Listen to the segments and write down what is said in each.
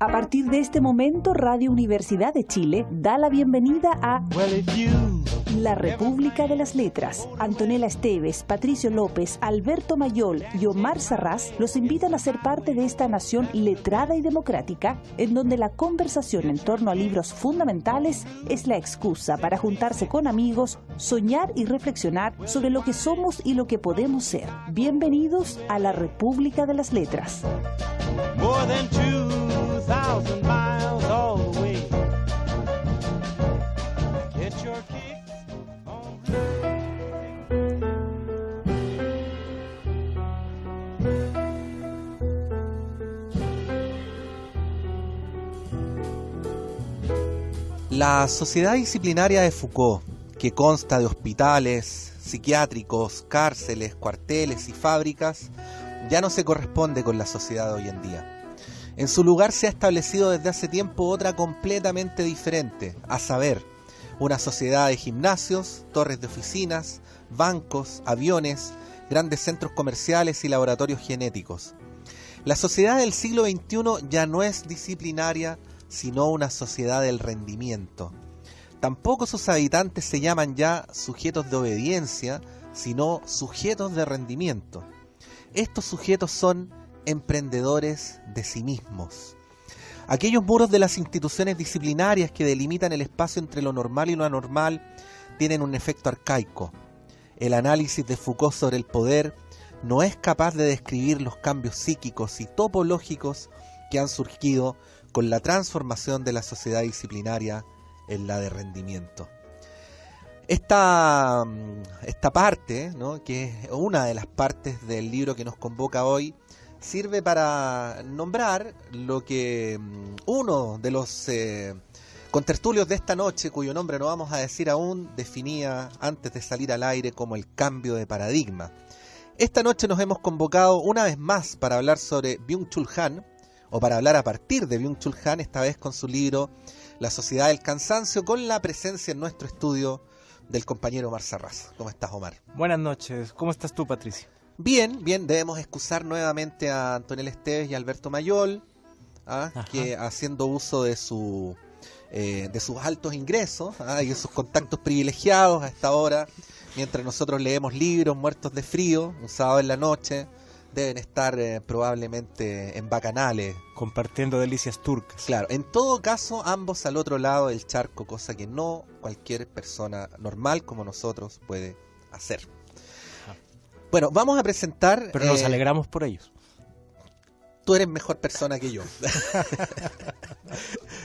A partir de este momento, Radio Universidad de Chile da la bienvenida a La República de las Letras. Antonella Esteves, Patricio López, Alberto Mayol y Omar Sarraz los invitan a ser parte de esta nación letrada y democrática, en donde la conversación en torno a libros fundamentales es la excusa para juntarse con amigos, soñar y reflexionar sobre lo que somos y lo que podemos ser. Bienvenidos a La República de las Letras. More than 2,000 miles away. Get your kicks on. La sociedad disciplinaria de Foucault, que consta de hospitales psiquiátricos, cárceles, cuarteles y fábricas, ya no se corresponde con la sociedad de hoy en día. En su lugar se ha establecido desde hace tiempo otra completamente diferente, a saber, una sociedad de gimnasios, torres de oficinas, bancos, aviones, grandes centros comerciales y laboratorios genéticos. La sociedad del siglo XXI ya no es disciplinaria, sino una sociedad del rendimiento. Tampoco sus habitantes se llaman ya sujetos de obediencia, sino sujetos de rendimiento. Estos sujetos son emprendedores de sí mismos. Aquellos muros de las instituciones disciplinarias que delimitan el espacio entre lo normal y lo anormal tienen un efecto arcaico. El análisis de Foucault sobre el poder no es capaz de describir los cambios psíquicos y topológicos que han surgido con la transformación de la sociedad disciplinaria en la de rendimiento. Esta parte, ¿no?, que es una de las partes del libro que nos convoca hoy, sirve para nombrar lo que uno de los contertulios de esta noche, cuyo nombre no vamos a decir aún, definía antes de salir al aire como el cambio de paradigma. Esta noche nos hemos convocado una vez más para hablar sobre Byung-Chul Han, o para hablar a partir de Byung-Chul Han, esta vez con su libro La Sociedad del Cansancio, con la presencia en nuestro estudio del compañero Omar Sarraz. ¿Cómo estás, Omar? Buenas noches. ¿Cómo estás tú, Patricio? Bien, bien. Debemos excusar nuevamente a Antonella Esteves y a Alberto Mayol, que haciendo uso de sus altos ingresos y de sus contactos privilegiados a esta hora, mientras nosotros leemos libros muertos de frío, un sábado en la noche, deben estar probablemente en bacanales. Compartiendo delicias turcas. Claro, en todo caso, ambos al otro lado del charco, cosa que no cualquier persona normal como nosotros puede hacer. Bueno, vamos a presentar... Pero nos alegramos por ellos. Tú eres mejor persona que yo.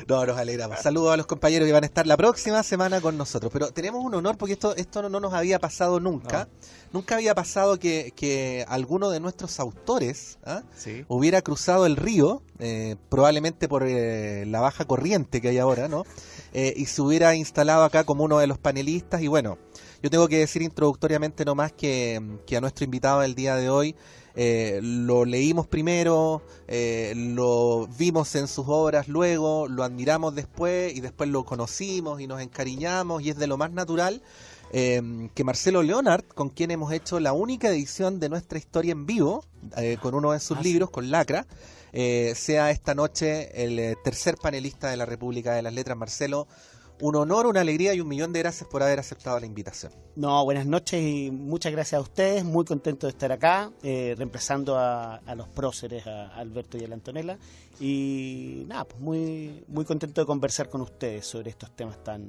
No, nos alegramos. Saludos a los compañeros que van a estar la próxima semana con nosotros. Pero tenemos un honor porque esto no nos había pasado nunca. No. Nunca había pasado que alguno de nuestros autores ¿sí?, hubiera cruzado el río, probablemente por la baja corriente que hay ahora, ¿no? Y se hubiera instalado acá como uno de los panelistas. Y bueno, yo tengo que decir introductoriamente nomás que a nuestro invitado del día de hoy lo leímos primero, lo vimos en sus obras luego, lo admiramos después y después lo conocimos y nos encariñamos, y es de lo más natural que Marcelo Leonard, con quien hemos hecho la única edición de nuestra historia en vivo con uno de sus libros, con Lacra, sea esta noche el tercer panelista de la República de las Letras. Marcelo, un honor, una alegría y 1.000.000 de gracias por haber aceptado la invitación. No, buenas noches y muchas gracias a ustedes. Muy contento de estar acá, reemplazando a los próceres, a Alberto y a la Antonella. Y nada, pues muy contento de conversar con ustedes sobre estos temas tan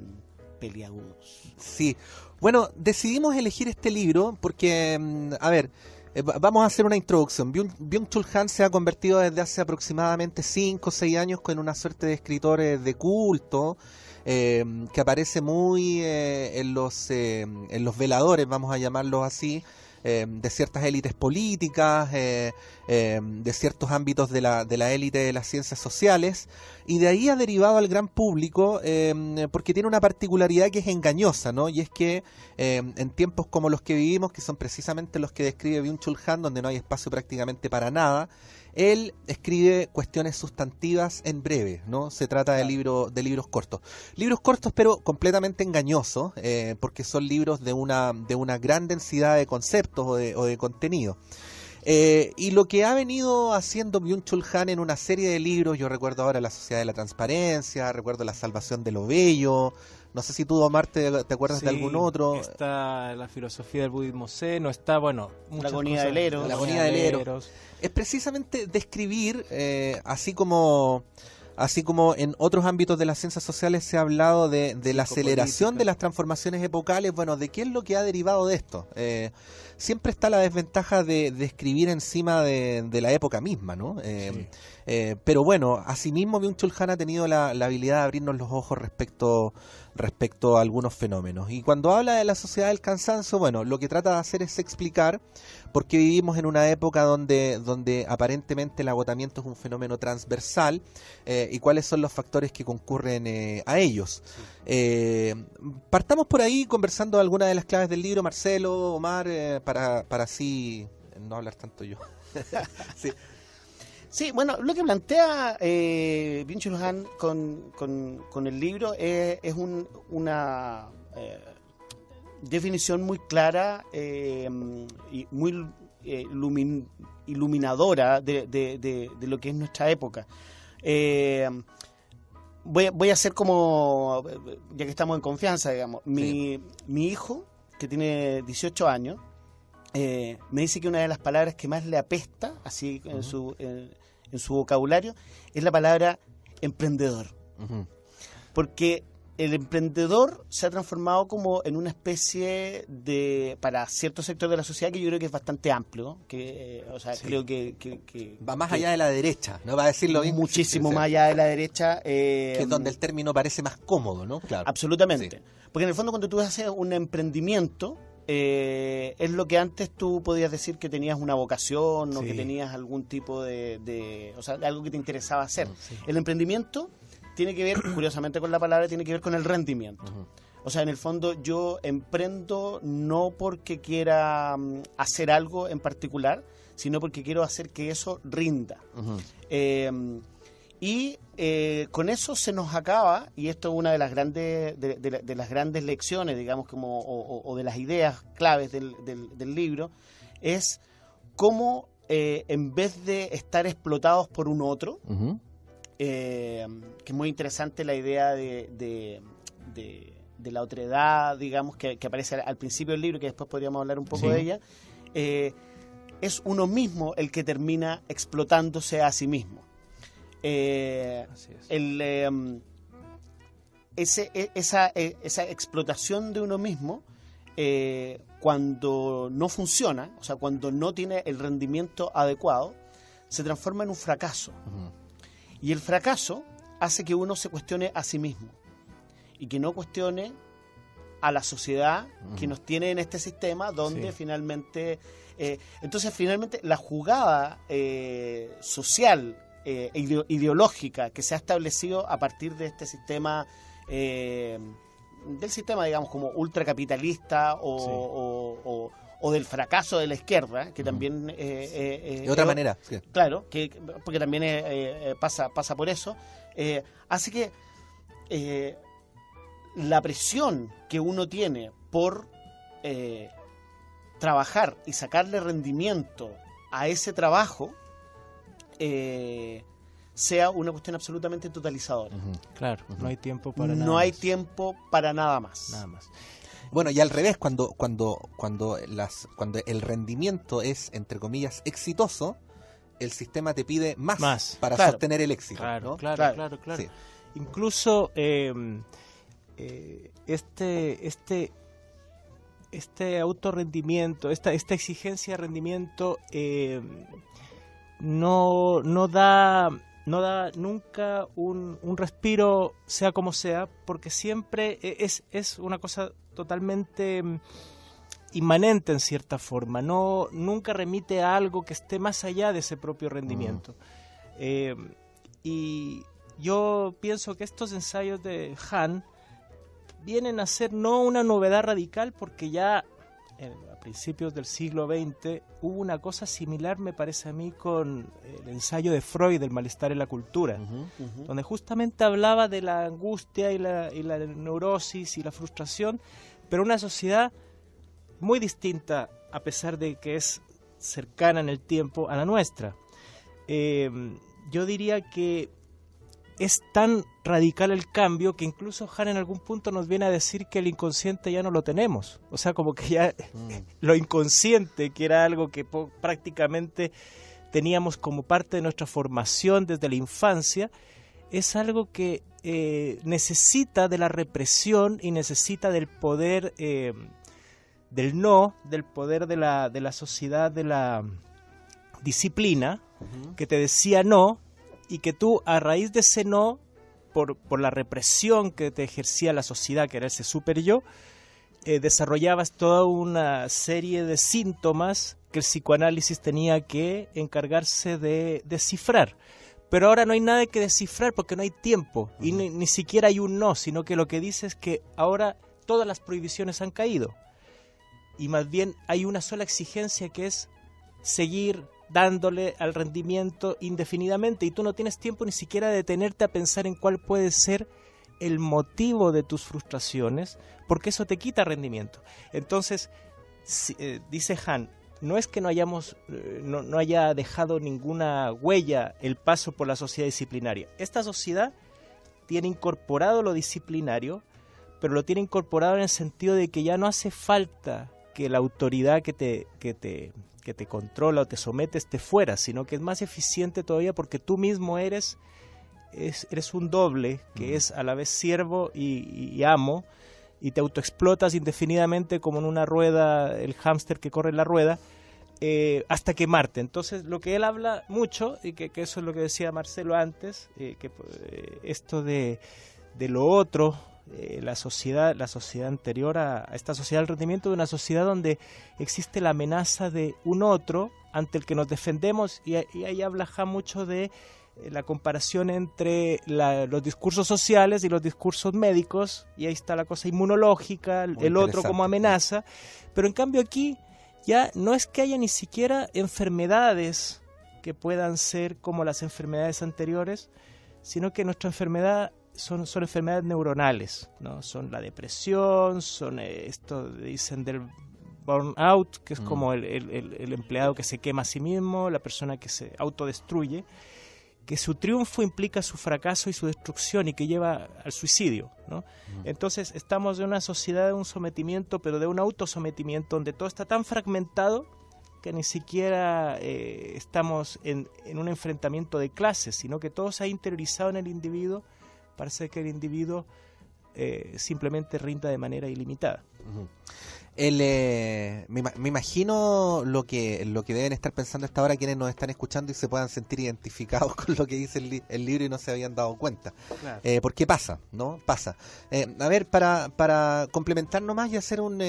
peliagudos. Sí, bueno, decidimos elegir este libro porque, a ver, vamos a hacer una introducción. Byung-Chul Han se ha convertido desde hace aproximadamente 5 o 6 años en una suerte de escritor de culto, que aparece muy en los veladores, vamos a llamarlos así, de ciertas élites políticas, de ciertos ámbitos de la élite de las ciencias sociales, y de ahí ha derivado al gran público porque tiene una particularidad que es engañosa, ¿no? Y es que en tiempos como los que vivimos, que son precisamente los que describe Byung-Chul Han, donde no hay espacio prácticamente para nada, él escribe cuestiones sustantivas en breve, ¿no? Se trata de libros cortos. Libros cortos pero completamente engañosos, porque son libros de una gran densidad de conceptos o de contenido. Y lo que ha venido haciendo Byung-Chul Han en una serie de libros, yo recuerdo ahora La Sociedad de la Transparencia, recuerdo La Salvación de lo Bello, no sé si tú, Omar, te acuerdas de algún otro. Está La filosofía del budismo zen, está, bueno, La agonía del Eros. La agonía del Eros. Es precisamente describir, así como en otros ámbitos de las ciencias sociales se ha hablado de la aceleración de las transformaciones epocales, bueno, de qué es lo que ha derivado de esto. Siempre está la desventaja de escribir encima de la época misma, ¿no? Pero bueno, asimismo Byung-Chul Han ha tenido la habilidad de abrirnos los ojos respecto a algunos fenómenos. Y cuando habla de la sociedad del cansancio, bueno, lo que trata de hacer es explicar por qué vivimos en una época donde aparentemente el agotamiento es un fenómeno transversal y cuáles son los factores que concurren a ellos. Partamos por ahí conversando algunas de las claves del libro, Marcelo, Omar, para así no hablar tanto yo. Sí. Sí, bueno, lo que plantea Byung-Chul Han con el libro es una definición muy clara y muy iluminadora de lo que es nuestra época. Voy a hacer como, ya que estamos en confianza, digamos, mi hijo, que tiene 18 años, me dice que una de las palabras que más le apesta, así en su vocabulario, es la palabra emprendedor. Porque el emprendedor se ha transformado como en una especie de, para cierto sector de la sociedad, que yo creo que es bastante amplio, creo que va más allá de la derecha, ¿no? Va a decirlo bien. Muchísimo más allá de la derecha. Que es donde el término parece más cómodo, ¿no? Claro. Absolutamente. Sí. Porque en el fondo cuando tú haces un emprendimiento, es lo que antes tú podías decir que tenías una vocación o que tenías algún tipo de algo que te interesaba hacer. El emprendimiento tiene que ver, curiosamente con la palabra, tiene que ver con el rendimiento. O sea, en el fondo yo emprendo no porque quiera hacer algo en particular, sino porque quiero hacer que eso rinda. Con eso se nos acaba, y esto es una de las grandes de las grandes lecciones, digamos, como o de las ideas claves del libro, es cómo en vez de estar explotados por un otro, que es muy interesante la idea de la otredad, digamos, que aparece al principio del libro, que después podríamos hablar un poco de ella, es uno mismo el que termina explotándose a sí mismo. Esa explotación de uno mismo, cuando no funciona, o sea, cuando no tiene el rendimiento adecuado, se transforma en un fracaso. Y el fracaso hace que uno se cuestione a sí mismo y que no cuestione a la sociedad que nos tiene en este sistema, donde finalmente la jugada social, ideológica que se ha establecido a partir de este sistema, del sistema, digamos, como ultracapitalista o del fracaso de la izquierda, que también de otra manera, sí. Claro, porque también pasa por eso, hace que la presión que uno tiene por trabajar y sacarle rendimiento a ese trabajo sea una cuestión absolutamente totalizadora. Claro, no hay tiempo para nada. No hay tiempo para nada más. Nada más. Bueno, y al revés, cuando el rendimiento es, entre comillas, exitoso, el sistema te pide más para sostener el éxito, claro, ¿no? Claro. Sí. Incluso este autorrendimiento, esta exigencia de rendimiento no da nunca un respiro, sea como sea, porque siempre es una cosa totalmente inmanente en cierta forma, nunca remite a algo que esté más allá de ese propio rendimiento. Y yo pienso que estos ensayos de Han vienen a ser no una novedad radical, porque ya a principios del siglo XX hubo una cosa similar, me parece a mí, con el ensayo de Freud del malestar en la cultura, donde justamente hablaba de la angustia y la neurosis y la frustración, pero una sociedad muy distinta, a pesar de que es cercana en el tiempo a la nuestra. Yo diría que es tan radical el cambio que incluso Han en algún punto nos viene a decir que el inconsciente ya no lo tenemos. O sea, como que ya lo inconsciente, que era algo que prácticamente teníamos como parte de nuestra formación desde la infancia, es algo que necesita de la represión y necesita del poder del no, del poder de la sociedad, de la disciplina, que te decía no, y que tú, a raíz de ese no, por la represión que te ejercía la sociedad, que era ese super yo, desarrollabas toda una serie de síntomas que el psicoanálisis tenía que encargarse de descifrar. Pero ahora no hay nada que descifrar porque no hay tiempo, y ni siquiera hay un no, sino que lo que dice es que ahora todas las prohibiciones han caído, y más bien hay una sola exigencia, que es seguir dándole al rendimiento indefinidamente, y tú no tienes tiempo ni siquiera de detenerte a pensar en cuál puede ser el motivo de tus frustraciones, porque eso te quita rendimiento. Entonces, dice Han, no es que no haya dejado ninguna huella el paso por la sociedad disciplinaria. Esta sociedad tiene incorporado lo disciplinario, pero lo tiene incorporado en el sentido de que ya no hace falta que la autoridad que te controla o te somete esté fuera, sino que es más eficiente todavía porque tú mismo eres un doble que es a la vez siervo y amo, y te autoexplotas indefinidamente como en una rueda, el hámster que corre en la rueda, hasta quemarte. Entonces, lo que él habla mucho, y que eso es lo que decía Marcelo antes, esto de lo otro, la sociedad anterior a esta sociedad del rendimiento, de una sociedad donde existe la amenaza de un otro ante el que nos defendemos, y ahí habla Han mucho de la comparación entre los discursos sociales y los discursos médicos, y ahí está la cosa inmunológica, el otro como amenaza, pero en cambio aquí ya no es que haya ni siquiera enfermedades que puedan ser como las enfermedades anteriores, sino que nuestra enfermedad son enfermedades neuronales, ¿no? Son la depresión, son esto dicen del burnout, que es como el empleado que se quema a sí mismo, la persona que se autodestruye, que su triunfo implica su fracaso y su destrucción, y que lleva al suicidio, ¿no? Entonces estamos en una sociedad de un sometimiento, pero de un autosometimiento, donde todo está tan fragmentado que ni siquiera estamos en un enfrentamiento de clases, sino que todo se ha interiorizado en el individuo. Parece que el individuo simplemente rinda de manera ilimitada. Me imagino lo que deben estar pensando hasta ahora quienes nos están escuchando y se puedan sentir identificados con lo que dice el libro y no se habían dado cuenta. Claro. Porque pasa, ¿no? Pasa. A ver, para complementar nomás y hacer un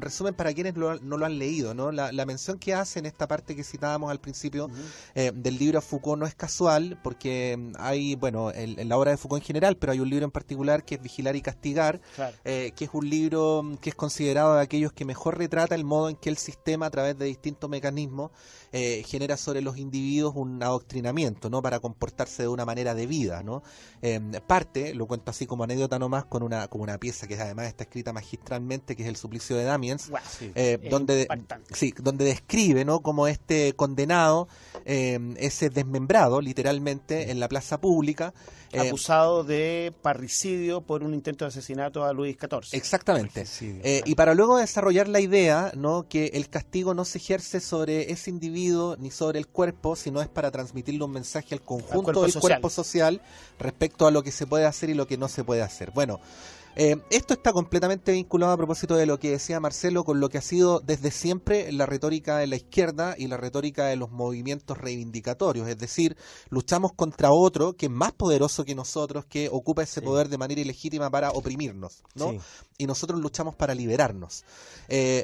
resumen para quienes no lo han leído, ¿no? La mención que hace en esta parte que citábamos al principio del libro Foucault no es casual, porque hay, bueno, en la obra de Foucault en general, pero hay un libro en particular que es Vigilar y Castigar, claro, que es un libro que es considerado de aquellos que mejor retrata el modo en que el sistema, a través de distintos mecanismos, genera sobre los individuos un adoctrinamiento, ¿no? Para comportarse de una manera debida, ¿no? Parte, lo cuento así como anécdota nomás, con una pieza que además está escrita magistralmente, que es El suplicio de Damiens, wow, sí, donde describe, ¿no?, como este condenado ese desmembrado, literalmente, en la plaza pública, acusado de parricidio por un intento de asesinato a Luis XIV. Exactamente. Y para luego desarrollar la idea, ¿no?, que el castigo no se ejerce sobre ese individuo ni sobre el cuerpo, sino es para transmitirle un mensaje al conjunto del cuerpo social respecto a lo que se puede hacer y lo que no se puede hacer. Bueno, esto está completamente vinculado, a propósito de lo que decía Marcelo, con lo que ha sido desde siempre la retórica de la izquierda y la retórica de los movimientos reivindicatorios, es decir, luchamos contra otro que es más poderoso que nosotros, que ocupa ese poder de manera ilegítima para oprimirnos, ¿no? Sí. Y nosotros luchamos para liberarnos.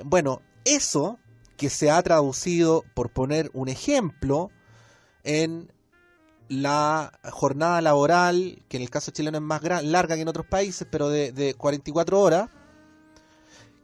Bueno, eso que se ha traducido, por poner un ejemplo, en la jornada laboral, que en el caso chileno es más larga que en otros países, pero de 44 horas,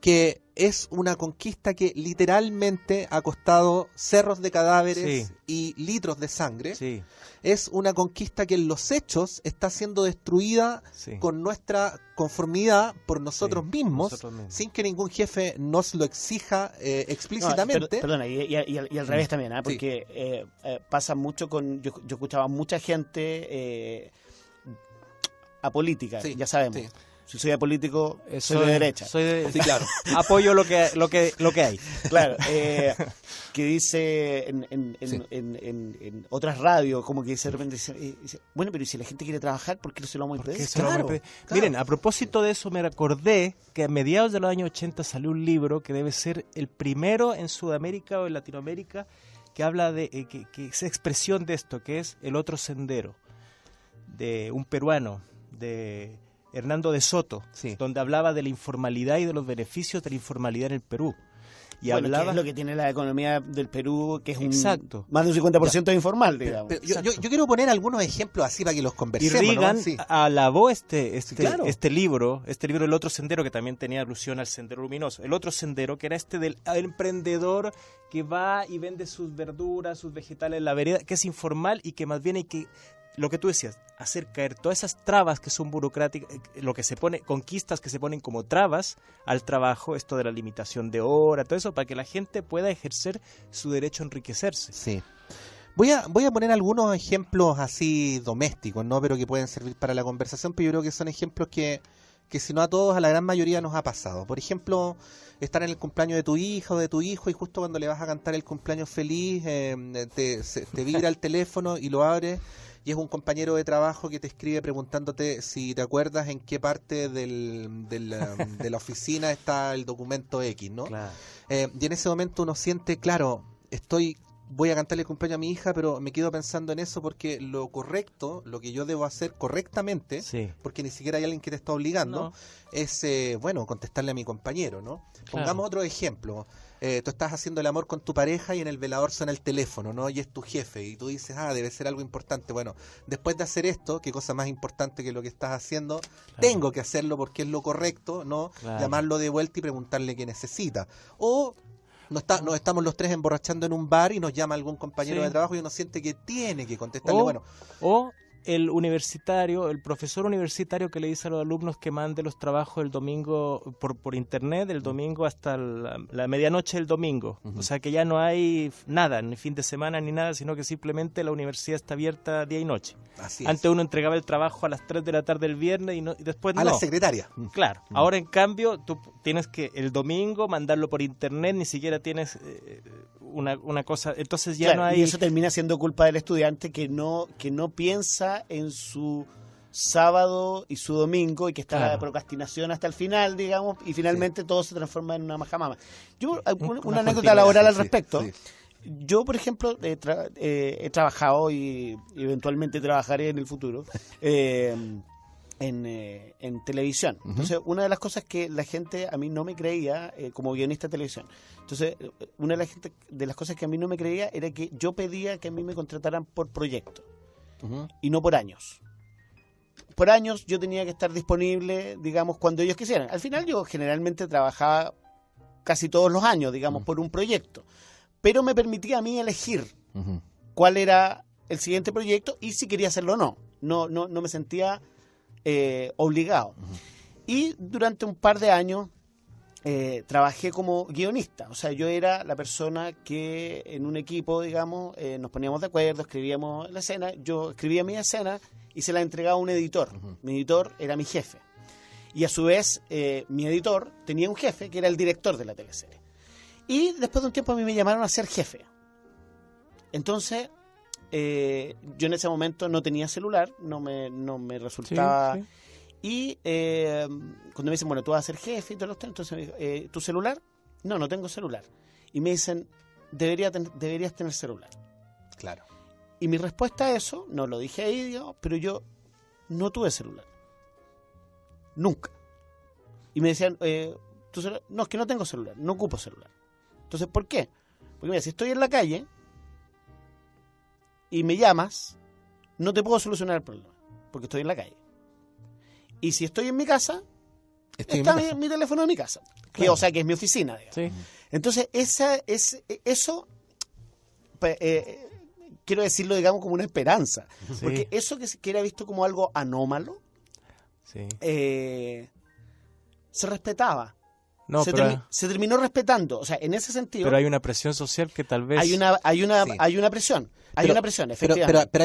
que es una conquista que literalmente ha costado cerros de cadáveres Sí. y litros de sangre. Sí, Es una conquista que en los hechos está siendo destruida sí. con nuestra conformidad por nosotros Sí, mismos, nosotros mismos. sin que ningún jefe nos lo exija explícitamente. Perdona, y al revés también, ¿ah? Porque pasa mucho con... Yo escuchaba mucha gente apolítica, Sí, ya sabemos. sí. Si soy apolítico, soy de derecha. Sí, claro. Apoyo lo que hay. Claro, que dice Sí. en otras radios, como que dice de repente, dice, bueno, pero ¿y si la gente quiere trabajar, por qué no se lo vamos a Porque impedir? eso lo vamos a impedir. Miren, a propósito de eso, me recordé que a mediados de los años 80 salió un libro que debe ser el primero en Sudamérica o en Latinoamérica que habla de que es expresión de esto, que es El otro sendero, de un peruano, de Hernando de Soto, Sí. donde hablaba de la informalidad y de los beneficios de la informalidad en el Perú. Y Bueno, que hablaba... es lo que tiene la economía del Perú, que es Exacto. más de un 50% informal, digamos. Pero yo quiero poner algunos ejemplos así para que los Y conversemos. Reagan ¿no? Sí. alabó Claro. este libro, El otro sendero, que también tenía alusión al sendero luminoso. El otro sendero, que era este del emprendedor que va y vende sus verduras, sus vegetales en la vereda, que es informal y que más bien hay que, lo que tú decías, hacer caer todas esas trabas que son burocráticas, lo que se pone, conquistas que se ponen como trabas al trabajo, esto de la limitación de hora, todo eso, para que la gente pueda ejercer su derecho a enriquecerse. Sí. Voy a poner algunos ejemplos así domésticos, ¿no? Pero que pueden servir para la conversación, pero yo creo que son ejemplos que si no a todos, a la gran mayoría nos ha pasado. Por ejemplo, estar en el cumpleaños de tu hija o de tu hijo y justo cuando le vas a cantar el cumpleaños feliz, te vibra el teléfono y lo abres y es un compañero de trabajo que te escribe preguntándote si te acuerdas en qué parte de la oficina está el documento X, ¿no? Claro. Y en ese momento uno siente, claro, voy a cantarle el cumpleaños a mi hija, pero me quedo pensando en eso porque lo correcto, lo que yo debo hacer correctamente, Sí. porque ni siquiera hay alguien que te está obligando, No. es, contestarle a mi compañero, ¿no? Pongamos otro ejemplo. Tú estás haciendo el amor con tu pareja y en el velador suena el teléfono, ¿no? Y es tu jefe y tú dices, debe ser algo importante. Bueno, después de hacer esto, qué cosa más importante que lo que estás haciendo, tengo que hacerlo porque es lo correcto, ¿no? Claro. Llamarlo de vuelta y preguntarle qué necesita. O nos estamos los tres emborrachando en un bar y nos llama algún compañero Sí. de trabajo y uno siente que tiene que contestarle. O el universitario, el profesor universitario que le dice a los alumnos que mande los trabajos el domingo por internet, el domingo hasta la medianoche del domingo. Ujú. O sea que ya no hay nada, ni fin de semana ni nada, sino que simplemente la universidad está abierta día y noche. Así es. Antes uno entregaba el trabajo a las 3 de la tarde el viernes y después A no. la secretaria. Claro, ahora en cambio tú tienes que el domingo mandarlo por internet, ni siquiera tienes una cosa, entonces ya Claro, no hay... y eso termina siendo culpa del estudiante que no piensa en su sábado y su domingo y que está Claro. la procrastinación hasta el final, digamos, y finalmente todo se transforma en una majamama. Yo, una Una anécdota cortina, laboral al sí, respecto. sí. Yo, por ejemplo, he trabajado y eventualmente trabajaré en el futuro en televisión. Ujú. Entonces, una de las cosas que la gente a mí no me creía como guionista de televisión. Entonces, una de las cosas que a mí no me creía era que yo pedía que a mí me contrataran por proyecto Ujú. y no por años. Por años yo tenía que estar disponible, digamos, cuando ellos quisieran. Al final yo generalmente trabajaba casi todos los años, digamos, por un proyecto. Pero me permitía a mí elegir Ujú. cuál era el siguiente proyecto y si quería hacerlo o no. No me sentía obligado. Y durante un par de años trabajé como guionista. O sea, yo era la persona que en un equipo, digamos, nos poníamos de acuerdo, escribíamos la escena. Yo escribía mi escena y se la entregaba a un editor. Ujú. Mi editor era mi jefe. Y a su vez, mi editor tenía un jefe que era el director de la teleserie. Y después de un tiempo a mí me llamaron a ser jefe. Entonces, yo en ese momento no tenía celular, no me resultaba... Sí, sí. Y cuando me dicen, bueno, tú vas a ser jefe y todo esto, entonces me dijo, ¿tu celular? No tengo celular. Y me dicen, deberías tener celular. Claro. Y mi respuesta a eso, no lo dije ahí, digamos, pero yo no tuve celular. Nunca. Y me decían, ¿tu celular? No, es que no tengo celular, no ocupo celular. Entonces, ¿por qué? Porque mira, si estoy en la calle y me llamas, no te puedo solucionar el problema, porque estoy en la calle. Y si estoy en mi casa, Estoy en está mi casa. mi teléfono en mi casa. Claro. o sea, que es mi oficina, digamos. Sí. Entonces, eso quiero decirlo, digamos, como una esperanza. Sí. Porque eso que era visto como algo anómalo, Sí. se respetaba. No, se terminó respetando. O sea, en ese sentido, pero hay una presión social que tal vez... hay una Sí. presión. Hay Pero- una presión, efectivamente. Pero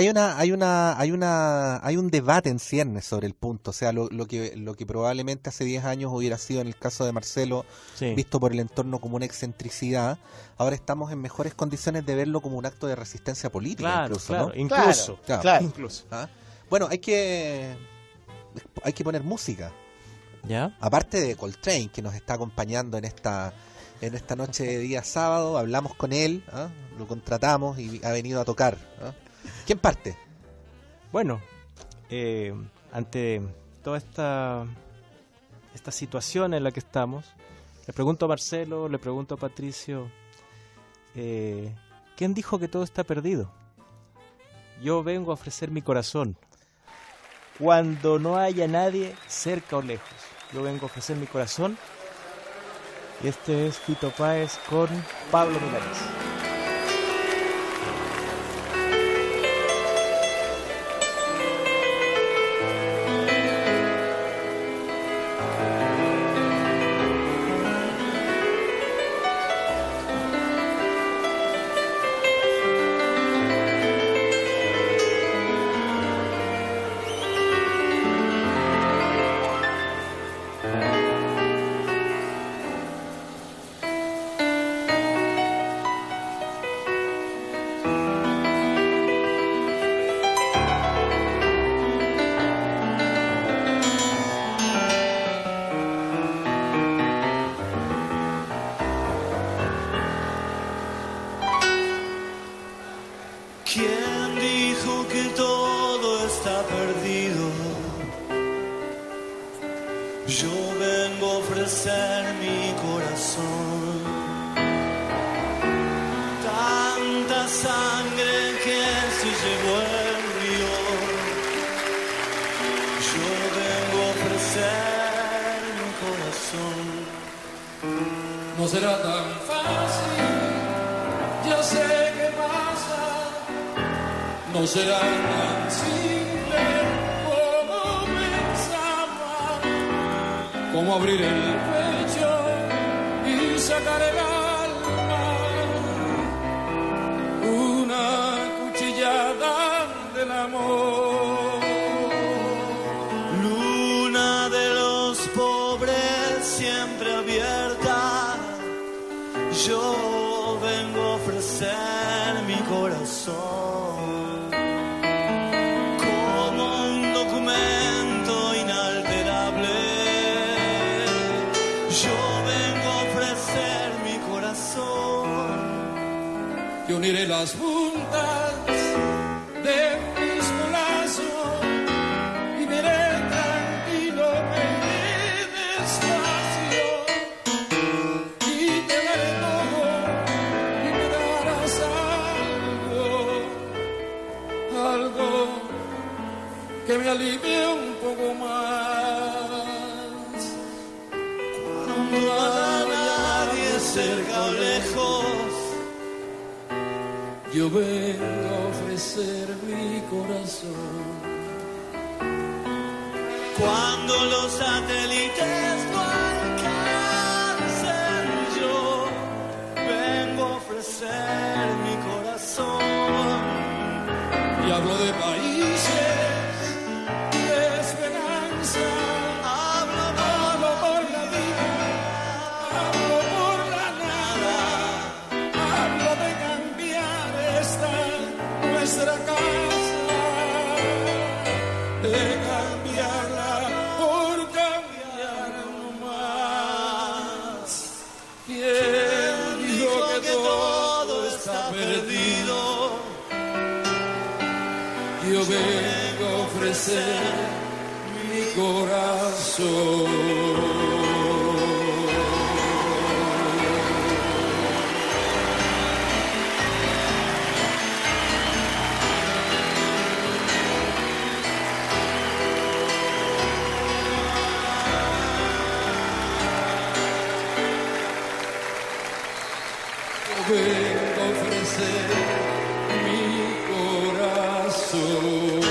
hay un debate en ciernes sobre el punto. O sea, lo que probablemente hace 10 años hubiera sido en el caso de Marcelo, Sí. visto por el entorno como una excentricidad, ahora estamos en mejores condiciones de verlo como un acto de resistencia política, Claro, incluso, claro, ¿no? incluso. Claro. Claro. Incluso. ¿Ah? Bueno, hay que poner música. ¿Ya? Aparte de Coltrane, que nos está acompañando en esta noche de día sábado, hablamos con él, ¿ah? Lo contratamos y ha venido a tocar. ¿Ah? ¿Quién parte? Bueno, ante toda esta situación en la que estamos, le pregunto a Marcelo, le pregunto a Patricio, ¿quién dijo que todo está perdido? Yo vengo a ofrecer mi corazón. Cuando no haya nadie cerca o lejos, yo vengo a ofrecer mi corazón. Y este es Fito Páez con Pablo Milanés. ¿Quién dijo que todo está perdido? Yo vengo a ofrecer mi corazón. Tanta sangre que se llevó el río. Yo vengo a ofrecer mi corazón. No será tan fácil, yo sé que pasa. No será tan simple como pensaba, como abrir el pecho y sacar el alma, una cuchillada del amor. Luna de los pobres siempre abierta, yo vengo a ofrecer mi corazón. Que uniré las puntas de mis brazos y me iré tranquilo, me iré despacio y te daré todo y me darás algo que me alivie un poco más. Cuando no haya nadie cerca o lejos, yo vengo a ofrecer mi corazón. Cuando los satélites no alcancen, yo vengo a ofrecer mi corazón. Y hablo de países, de esperanza. Hablo por la vida, hablo por la nada. Hablo de cambiar esta nuestra casa, de cambiarla por cambiar nomás. ¿Quién dijo que todo está perdido? Yo vengo a ofrecer mi corazón. corazón.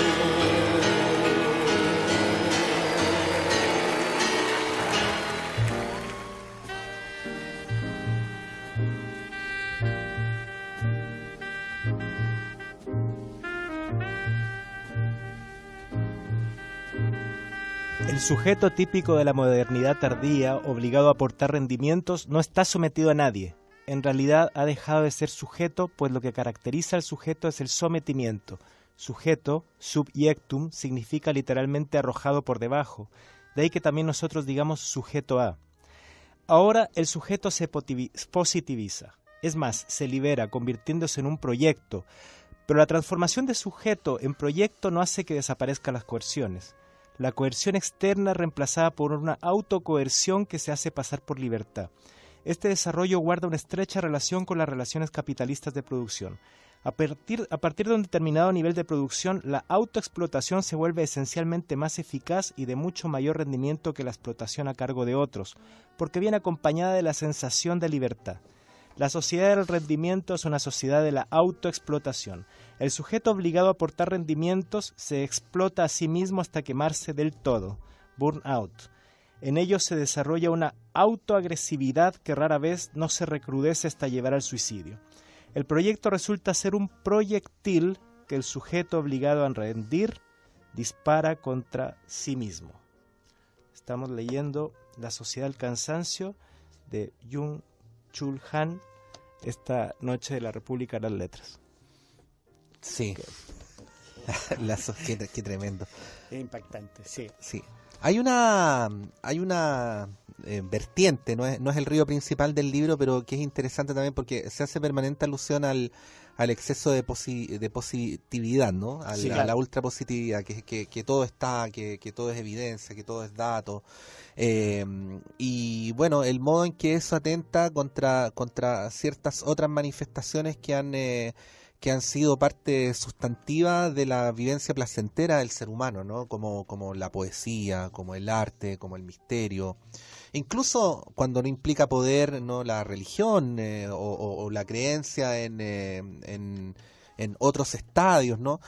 El sujeto típico de la modernidad tardía, obligado a aportar rendimientos, no está sometido a nadie. En realidad ha dejado de ser sujeto, pues lo que caracteriza al sujeto es el sometimiento. Sujeto, subjectum, significa literalmente arrojado por debajo. De ahí que también nosotros digamos sujeto a. Ahora el sujeto se positiviza. Es más, se libera, convirtiéndose en un proyecto. Pero la transformación de sujeto en proyecto no hace que desaparezcan las coerciones. La coerción externa es reemplazada por una autocoerción que se hace pasar por libertad. Este desarrollo guarda una estrecha relación con las relaciones capitalistas de producción. A partir de un determinado nivel de producción, la autoexplotación se vuelve esencialmente más eficaz y de mucho mayor rendimiento que la explotación a cargo de otros, porque viene acompañada de la sensación de libertad. La sociedad del rendimiento es una sociedad de la autoexplotación. El sujeto obligado a aportar rendimientos se explota a sí mismo hasta quemarse del todo, burnout. En ello se desarrolla una autoagresividad que rara vez no se recrudece hasta llevar al suicidio. El proyecto resulta ser un proyectil que el sujeto obligado a rendir dispara contra sí mismo. Estamos leyendo La sociedad del cansancio de Byung-Chul Han esta noche de la República de las Letras. Sí. Qué tremendo. Es impactante, sí. Sí. Hay una vertiente, no es el río principal del libro, pero que es interesante también porque se hace permanente alusión al exceso de positividad, ¿no? Sí, A claro. la ultrapositividad, que todo está, que todo es evidencia, que todo es dato. Y bueno, el modo en que eso atenta contra ciertas otras manifestaciones que han sido parte sustantiva de la vivencia placentera del ser humano, ¿no? Como la poesía, como el arte, como el misterio. Incluso cuando no implica poder, ¿no? La religión o la creencia en otros estadios, ¿no?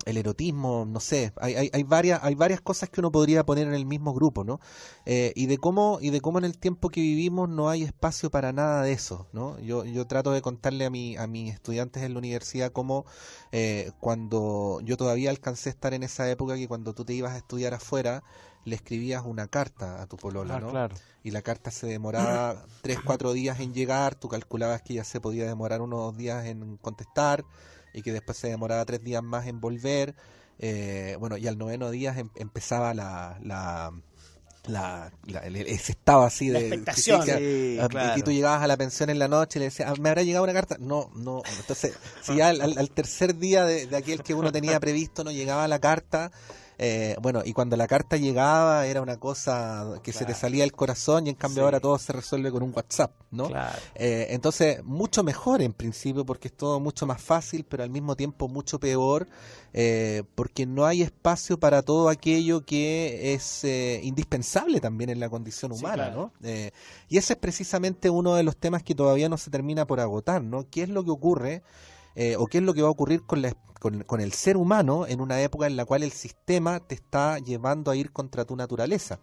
El erotismo, no sé, hay varias cosas que uno podría poner en el mismo grupo, ¿no? Y de cómo en el tiempo que vivimos no hay espacio para nada de eso, ¿no? Yo trato de contarle a mis estudiantes en la universidad cómo cuando yo todavía alcancé a estar en esa época, que cuando tú te ibas a estudiar afuera le escribías una carta a tu polola, ¿no? Claro. Y la carta se demoraba 3-4 días en llegar, tú calculabas que ya se podía demorar unos días en contestar, y que después se demoraba 3 días más en volver, bueno, y al 9º día empezaba ese estado así La de expectación. Sí, claro. y tú llegabas a la pensión en la noche y le decías, ¿me habrá llegado una carta? No, entonces si ya al tercer día de aquel que uno tenía previsto no llegaba la carta, bueno, y cuando la carta llegaba era una cosa que se te salía del corazón, y en cambio Sí. ahora todo se resuelve con un WhatsApp, ¿no? Claro. Entonces, mucho mejor en principio, porque es todo mucho más fácil, pero al mismo tiempo mucho peor, porque no hay espacio para todo aquello que es indispensable también en la condición Sí, humana, claro. ¿no? Y ese es precisamente uno de los temas que todavía no se termina por agotar, ¿no? ¿Qué es lo que ocurre? O qué es lo que va a ocurrir con el ser humano en una época en la cual el sistema te está llevando a ir contra tu naturaleza.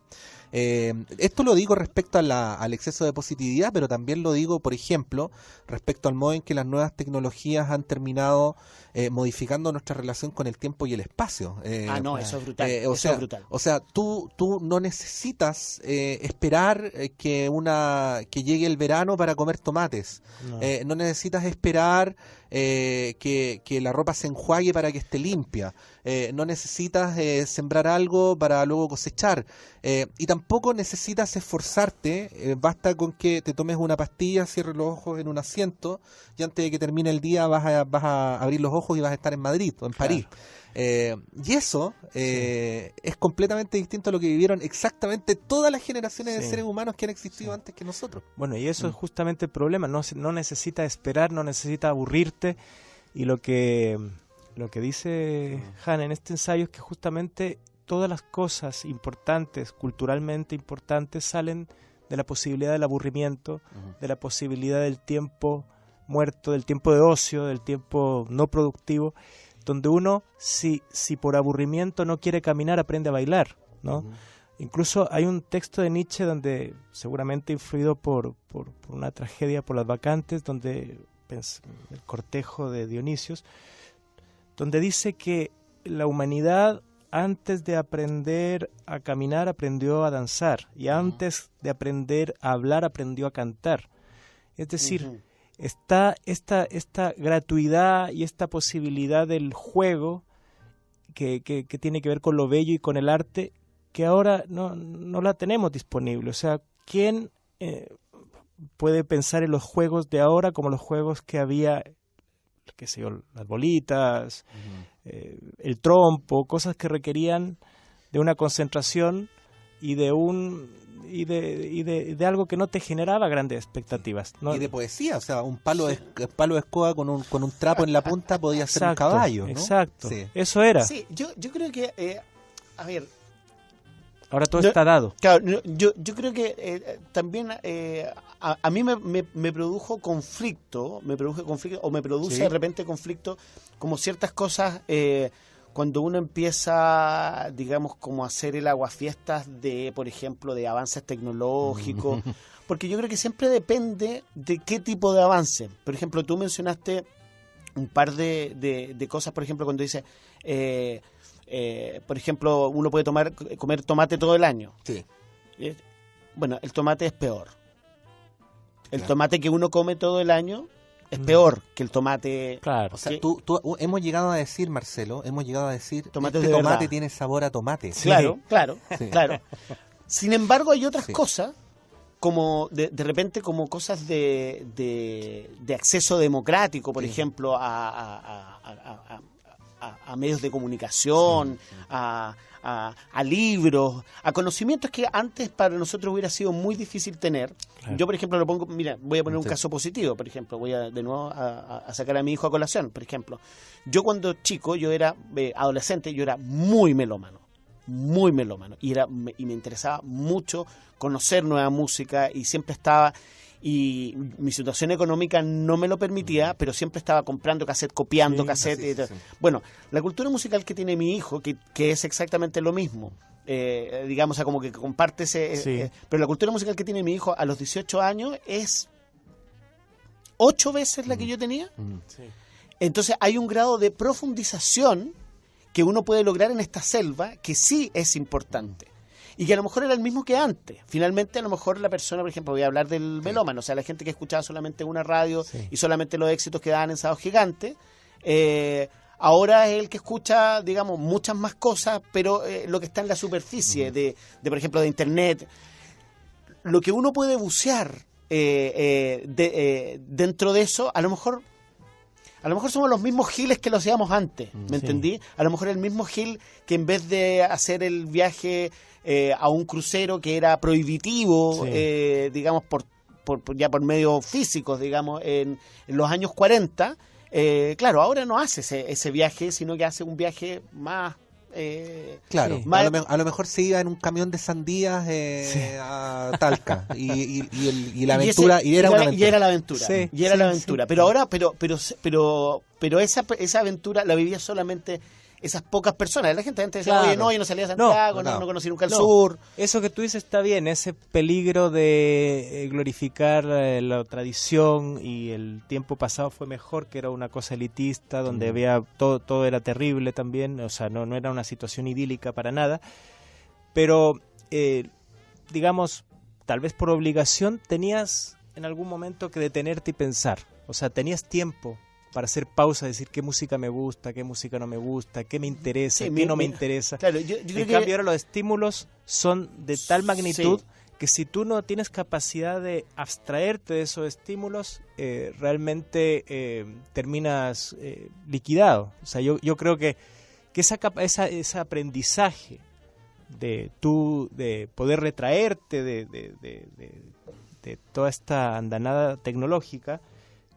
Esto lo digo respecto al exceso de positividad, pero también lo digo, por ejemplo, respecto al modo en que las nuevas tecnologías han terminado modificando nuestra relación con el tiempo y el espacio. No, eso es brutal. O Eso sea, es brutal. o sea, tú no necesitas esperar que llegue el verano para comer tomates. No. No necesitas esperar que la ropa se enjuague para que esté limpia. No necesitas sembrar algo para luego cosechar. Y tampoco necesitas esforzarte. Basta con que te tomes una pastilla, cierres los ojos en un asiento, y antes de que termine el día vas a abrir los ojos y vas a estar en Madrid o en París. Y eso es completamente distinto a lo que vivieron exactamente todas las generaciones de Sí. seres humanos que han existido antes que nosotros. Bueno, y eso es justamente el problema, no necesita esperar, no necesita aburrirte, y lo que dice Han en este ensayo es que justamente todas las cosas importantes, culturalmente importantes, salen de la posibilidad del aburrimiento, de la posibilidad del tiempo muerto, del tiempo de ocio, del tiempo no productivo, donde uno, si por aburrimiento no quiere caminar, aprende a bailar, ¿no? Uh-huh. Incluso hay un texto de Nietzsche donde, seguramente influido por una tragedia, por las vacantes, donde el cortejo de Dionisios, donde dice que la humanidad antes de aprender a caminar aprendió a danzar, y antes de aprender a hablar aprendió a cantar. Es decir, está esta gratuidad y esta posibilidad del juego que tiene que ver con lo bello y con el arte, que ahora no la tenemos disponible. O sea, ¿quién puede pensar en los juegos de ahora como los juegos que había, qué sé yo, las bolitas, el trompo, cosas que requerían de una concentración y de algo que no te generaba grandes expectativas, ¿no? Y de poesía, o sea, un palo de escoba con un trapo en la punta podía ser un caballo, ¿no? Exacto, sí. Eso era. Sí, yo creo que, a ver... Ahora todo está dado. Claro, yo creo que también a mí me produjo conflicto, o me produce ¿sí? de repente conflicto, como ciertas cosas, cuando uno empieza, digamos, como a hacer el aguafiestas de, por ejemplo, de avances tecnológicos, porque yo creo que siempre depende de qué tipo de avance. Por ejemplo, tú mencionaste un par de cosas, por ejemplo, cuando dice... por ejemplo, uno puede comer tomate todo el año. Sí. Bueno, el tomate es peor. El claro. tomate que uno come todo el año es peor que el tomate... Claro. O sea, hemos llegado a decir, Marcelo, tomate este de tomate verdad. Tiene sabor a tomate. Claro, Sí. claro, Sí. claro. Sin embargo, hay otras Sí. cosas, como de repente como cosas de acceso democrático, por Sí. ejemplo, a medios de comunicación, sí. a libros, a conocimientos que antes para nosotros hubiera sido muy difícil tener. Claro. Yo, por ejemplo, voy a poner un Sí. caso positivo, por ejemplo, voy de nuevo a sacar a mi hijo a colación, por ejemplo. Yo cuando chico, yo era adolescente, yo era muy melómano, y me interesaba mucho conocer nueva música, y siempre estaba... Y mi situación económica no me lo permitía, pero siempre estaba comprando cassette, copiando cassette. sí, y todo. sí. Bueno, la cultura musical que tiene mi hijo, que es exactamente lo mismo, digamos, o sea, como que comparte ese... Sí. pero la cultura musical que tiene mi hijo a los 18 años es 8 veces la que yo tenía. Sí. Entonces hay un grado de profundización que uno puede lograr en esta selva que sí es importante. Y que a lo mejor era el mismo que antes. Finalmente, a lo mejor la persona, por ejemplo, voy a hablar del melómano, o sea, la gente que escuchaba solamente una radio y solamente los éxitos que daban en Sábado Gigante, ahora es el que escucha, digamos, muchas más cosas, pero lo que está en la superficie de, por ejemplo, de Internet. Lo que uno puede bucear dentro de eso, a lo mejor somos los mismos giles que lo hacíamos antes, ¿me entendí? A lo mejor el mismo gil que en vez de hacer el viaje a un crucero que era prohibitivo, digamos, ya por medios físicos, digamos, en los años 40, claro, ahora no hace ese viaje, sino que hace un viaje más... Claro, Sí. a lo mejor se iba en un camión de sandías a Talca y la aventura y era una aventura. Y era la aventura. Sí, y era sí, la aventura. sí. Pero ahora, pero esa aventura la vivía solamente esas pocas personas. La gente antes decía, Claro. oye, no, yo no salía a Santiago, no. no conocí nunca el No, sur. Eso que tú dices está bien, ese peligro de glorificar la tradición y el tiempo pasado fue mejor, que era una cosa elitista, donde había todo era terrible también, o sea, no era una situación idílica para nada, pero digamos, tal vez por obligación tenías en algún momento que detenerte y pensar, o sea, tenías tiempo para hacer pausa, decir qué música me gusta, qué música no me gusta, qué me interesa, Sí, qué no me interesa. Claro, yo creo En que... cambio ahora los estímulos son de tal magnitud Sí. que si tú no tienes capacidad de abstraerte de esos estímulos, realmente terminas liquidado. O sea, yo creo que ese aprendizaje de poder retraerte de toda esta andanada tecnológica,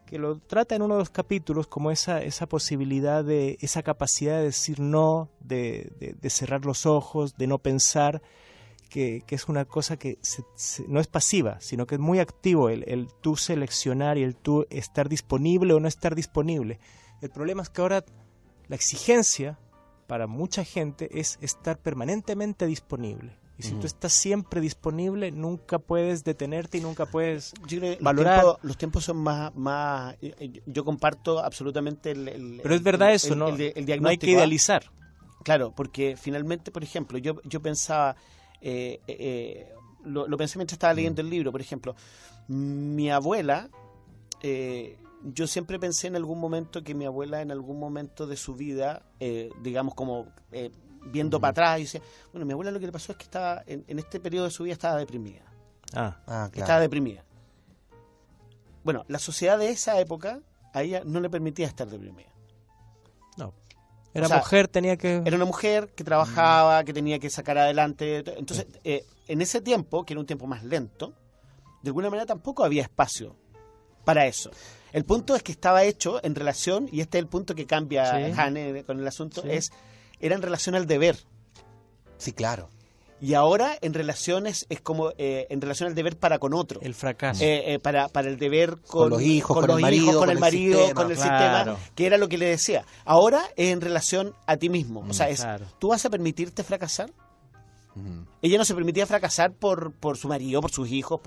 que lo trata en uno de los capítulos como esa posibilidad esa capacidad de decir no, de cerrar los ojos, de no pensar, que es una cosa que no es pasiva, sino que es muy activo el tú seleccionar y el tú estar disponible o no estar disponible. El problema es que ahora la exigencia para mucha gente es estar permanentemente disponible. Y si tú estás siempre disponible, nunca puedes detenerte y nunca puedes valorar. Los tiempos son más yo comparto absolutamente Pero es verdad eso, ¿no? El diagnóstico, no hay que idealizar. Claro, porque finalmente, por ejemplo, yo pensaba, lo pensé mientras estaba leyendo el libro, por ejemplo, mi abuela, yo siempre pensé en algún momento que mi abuela en algún momento de su vida, digamos como viendo para atrás, y decía, bueno, mi abuela lo que le pasó es que estaba en este periodo de su vida estaba deprimida. Claro. Estaba deprimida. Bueno, la sociedad de esa época a ella no le permitía estar deprimida. No. Era una mujer que trabajaba, que tenía que sacar adelante. Entonces, en ese tiempo, que era un tiempo más lento, de alguna manera tampoco había espacio para eso. El punto es que estaba hecho en relación, y este es el punto que cambia Hane con el asunto, era en relación al deber. Sí, claro. Y ahora en relaciones es como en relación al deber para con otro. El fracaso. Para el deber con los hijos, con el marido, con el claro. sistema, que era lo que le decía. Ahora es en relación a ti mismo. O sea, ¿tú vas a permitirte fracasar? Ella no se permitía fracasar por su marido, por sus hijos,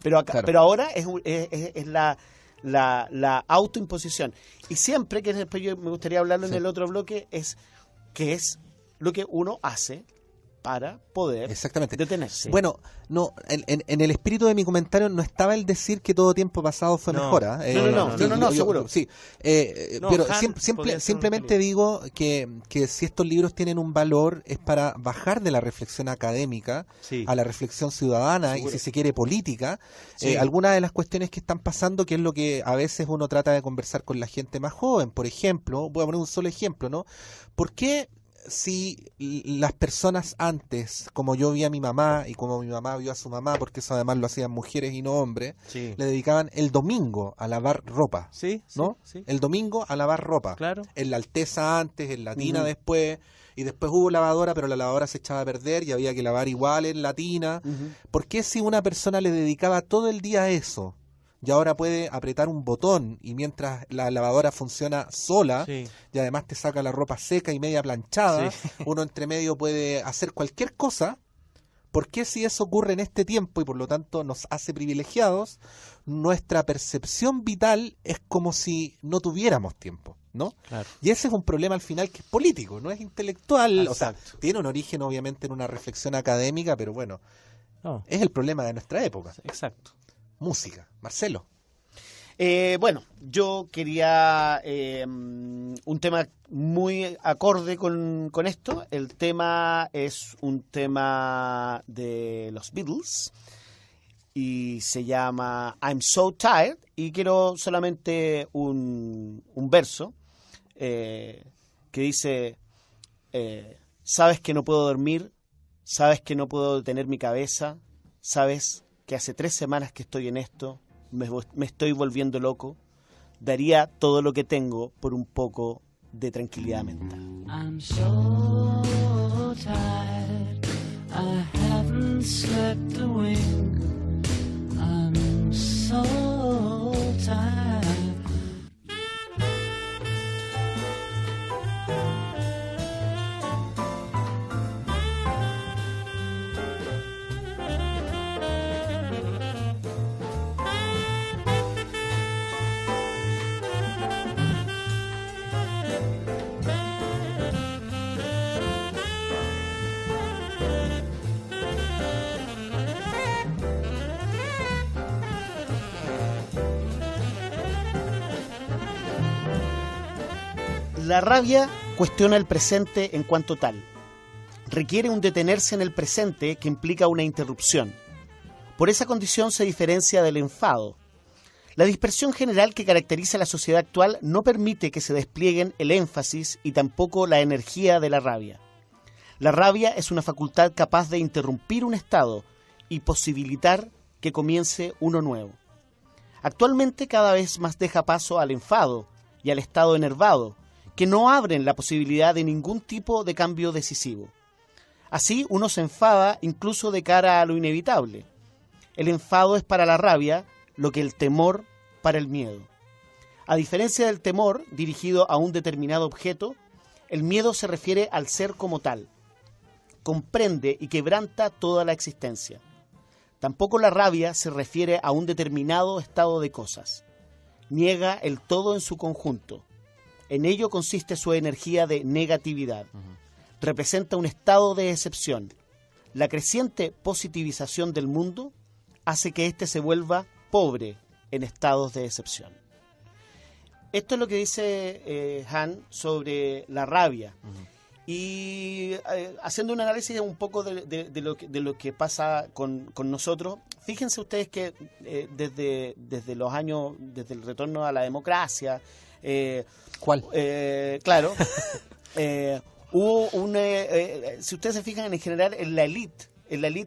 pero ahora es la autoimposición. Y siempre, que después yo me gustaría hablarlo en el otro bloque, es que es lo que uno hace para poder detenerse. Bueno, no, en el espíritu de mi comentario no estaba el decir que todo tiempo pasado fue mejor. No, seguro. Sí, pero simplemente digo que si estos libros tienen un valor es para bajar de la reflexión académica a la reflexión ciudadana y si se quiere política. Algunas de las cuestiones que están pasando, que es lo que a veces uno trata de conversar con la gente más joven, por ejemplo, voy a poner un solo ejemplo, ¿no? ¿Por qué si las personas antes, como yo vi a mi mamá y como mi mamá vio a su mamá, porque eso además lo hacían mujeres y no hombres, le dedicaban el domingo a lavar ropa, ¿no? Sí. El domingo a lavar ropa, claro. En la Alteza antes, en la Tina después, y después hubo lavadora, pero la lavadora se echaba a perder y había que lavar igual en la Tina. ¿Por qué si una persona le dedicaba todo el día a eso? Y ahora puede apretar un botón y mientras la lavadora funciona sola y además te saca la ropa seca y media planchada, uno entre medio puede hacer cualquier cosa. ¿Por qué si eso ocurre en este tiempo y por lo tanto nos hace privilegiados, nuestra percepción vital es como si no tuviéramos tiempo, ¿no? Claro. Y ese es un problema al final que es político, no es intelectual. Exacto. O sea, tiene un origen obviamente en una reflexión académica, pero bueno, es el problema de nuestra época. Exacto. Música. Marcelo. Bueno, yo quería un tema muy acorde con esto. El tema es un tema de los Beatles y se llama I'm So Tired, y quiero solamente un verso que dice sabes que no puedo dormir, sabes que no puedo detener mi cabeza, sabes que hace 3 semanas que estoy en esto, me estoy volviendo loco, daría todo lo que tengo por un poco de tranquilidad mental. I'm so tired, I haven't slept a wink. I'm so tired. La rabia cuestiona el presente en cuanto tal. Requiere un detenerse en el presente que implica una interrupción. Por esa condición se diferencia del enfado. La dispersión general que caracteriza a la sociedad actual no permite que se desplieguen el énfasis y tampoco la energía de la rabia. La rabia es una facultad capaz de interrumpir un estado y posibilitar que comience uno nuevo. Actualmente cada vez más deja paso al enfado y al estado enervado, que no abren la posibilidad de ningún tipo de cambio decisivo. Así uno se enfada incluso de cara a lo inevitable. El enfado es para la rabia lo que el temor para el miedo. A diferencia del temor dirigido a un determinado objeto, el miedo se refiere al ser como tal. Comprende y quebranta toda la existencia. Tampoco la rabia se refiere a un determinado estado de cosas. Niega el todo en su conjunto. En ello consiste su energía de negatividad. Representa un estado de excepción. La creciente positivización del mundo hace que éste se vuelva pobre en estados de excepción. Esto es lo que dice Han sobre la rabia. Y haciendo un análisis un poco de lo que pasa con nosotros, fíjense ustedes que desde los años, desde el retorno a la democracia, ¿Cuál? Claro, hubo si ustedes se fijan en general en la élite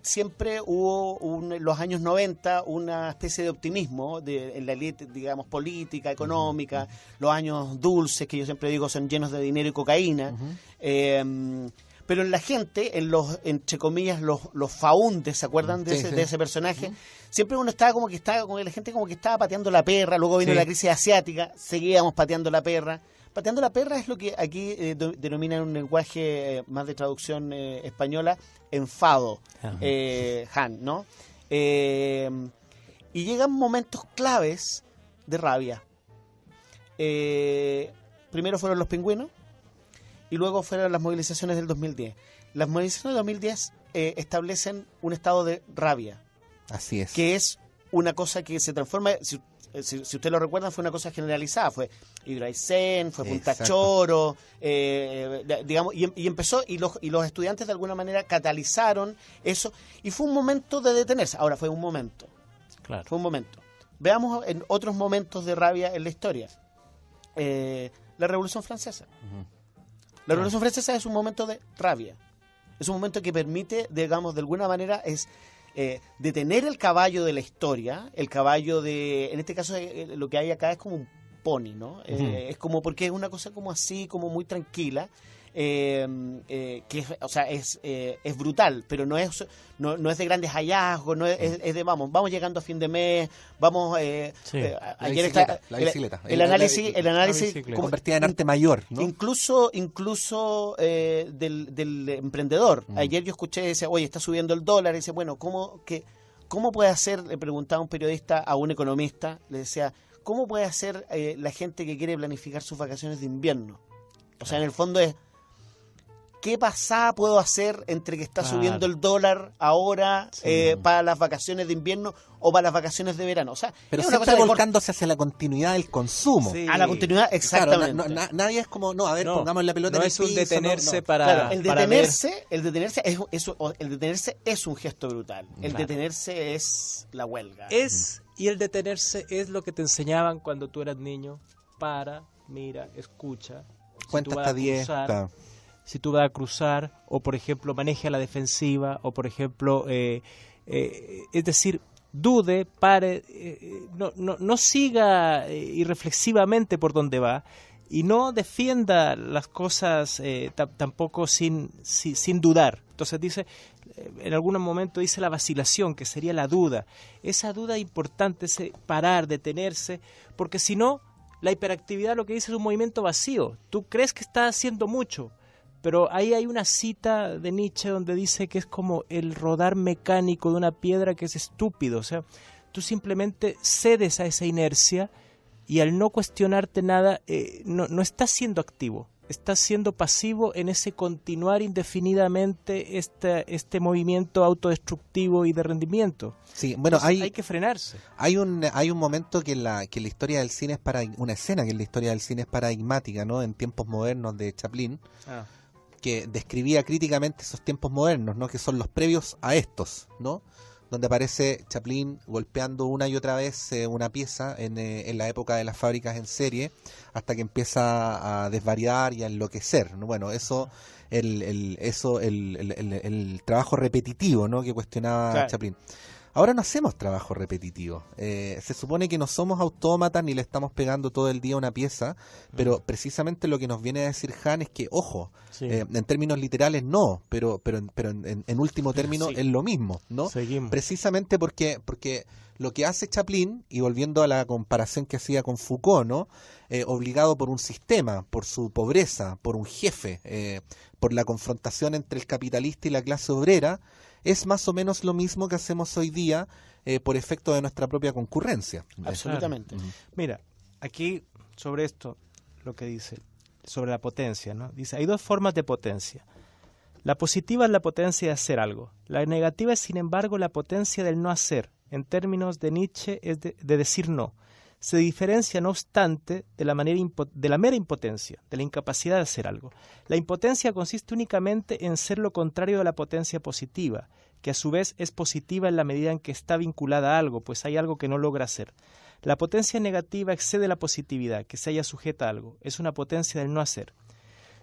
siempre hubo en los años 90 una especie de optimismo en la élite, digamos, política, económica. Los años dulces, que yo siempre digo, son llenos de dinero y cocaína. Pero en la gente, entre comillas, los faundes, ¿se acuerdan de ese personaje? Siempre uno estaba como la gente como que estaba pateando la perra. Luego vino la crisis asiática, seguíamos pateando la perra. Pateando la perra es lo que aquí denominan en un lenguaje más de traducción española, enfado, Han, ¿no? Y llegan momentos claves de rabia. Primero fueron los pingüinos y luego fueron las movilizaciones del 2010. Las movilizaciones del 2010 establecen un estado de rabia. Así es. Que es una cosa que se transforma... Si usted lo recuerda, fue una cosa generalizada, fue Hidroaicén, fue Punta Choro, digamos, y empezó, y los estudiantes de alguna manera catalizaron eso, y fue un momento de detenerse. Ahora fue un momento, claro. Fue un momento. Veamos en otros momentos de rabia en la historia. La Revolución Francesa. La Revolución Francesa es un momento de rabia, es un momento que permite, digamos, de alguna manera detener el caballo de la historia, el caballo de, en este caso lo que hay acá es como un pony, ¿no? Es como, porque es una cosa como así, como muy tranquila, que es brutal, pero no es de grandes hallazgos, no es de vamos llegando a fin de mes, vamos ayer la bicicleta, el análisis convertida en arte mayor, ¿no? incluso del emprendedor. Ayer yo escuché, decía, oye, está subiendo el dólar, y dice, bueno, ¿cómo puede hacer? Le preguntaba un periodista a un economista, le decía, ¿cómo puede hacer la gente que quiere planificar sus vacaciones de invierno? O sea, en el fondo es, ¿qué pasada puedo hacer entre que está subiendo el dólar ahora para las vacaciones de invierno o para las vacaciones de verano? O sea, pero es siempre volcándose hacia la continuidad del consumo. Sí. A la continuidad, exactamente. Claro, nadie es como, pongamos la pelota en el piso. No es un detenerse para... Claro, el detenerse es un gesto brutal. El detenerse es la huelga. Y el detenerse es lo que te enseñaban cuando tú eras niño. Mira, escucha. Cuenta hasta 10. Si tú vas a cruzar, o por ejemplo maneje a la defensiva, o por ejemplo, es decir, dude, pare, no siga irreflexivamente por donde va, y no defienda las cosas tampoco sin dudar. Entonces dice, en algún momento dice la vacilación, que sería la duda. Esa duda importante, ese parar, detenerse, porque si no, la hiperactividad lo que dice es un movimiento vacío. Tú crees que estás haciendo mucho, pero ahí hay una cita de Nietzsche donde dice que es como el rodar mecánico de una piedra que es estúpido. O sea, tú simplemente cedes a esa inercia y al no cuestionarte nada, no estás siendo activo, estás siendo pasivo en ese continuar indefinidamente este movimiento autodestructivo y de rendimiento. Sí, bueno, hay que frenarse. Hay un momento que la historia del cine es una escena que en la historia del cine es paradigmática, ¿no? En tiempos modernos de Chaplin. Que describía críticamente esos tiempos modernos, ¿no? Que son los previos a estos, ¿no? Donde aparece Chaplin golpeando una y otra vez una pieza en la época de las fábricas en serie, hasta que empieza a desvariar y a enloquecer, ¿no? Bueno, eso el trabajo repetitivo, ¿no? Que cuestionaba Chaplin. Ahora no hacemos trabajo repetitivo. Se supone que no somos autómatas ni le estamos pegando todo el día una pieza, pero precisamente lo que nos viene a decir Han es que, ojo, en términos literales no, pero en último término es lo mismo, ¿no? Seguimos. Precisamente porque lo que hace Chaplin, y volviendo a la comparación que hacía con Foucault, ¿no? Obligado por un sistema, por su pobreza, por un jefe, por la confrontación entre el capitalista y la clase obrera, es más o menos lo mismo que hacemos hoy día por efecto de nuestra propia concurrencia. Absolutamente. Claro. Mira, aquí sobre esto, lo que dice, sobre la potencia, ¿no? Dice, hay dos formas de potencia. La positiva es la potencia de hacer algo. La negativa es, sin embargo, la potencia del no hacer. En términos de Nietzsche, es de decir no. Se diferencia, no obstante, de la mera impotencia, de la incapacidad de hacer algo. La impotencia consiste únicamente en ser lo contrario de la potencia positiva, que a su vez es positiva en la medida en que está vinculada a algo, pues hay algo que no logra hacer. La potencia negativa excede la positividad, que se halla sujeta a algo. Es una potencia del no hacer.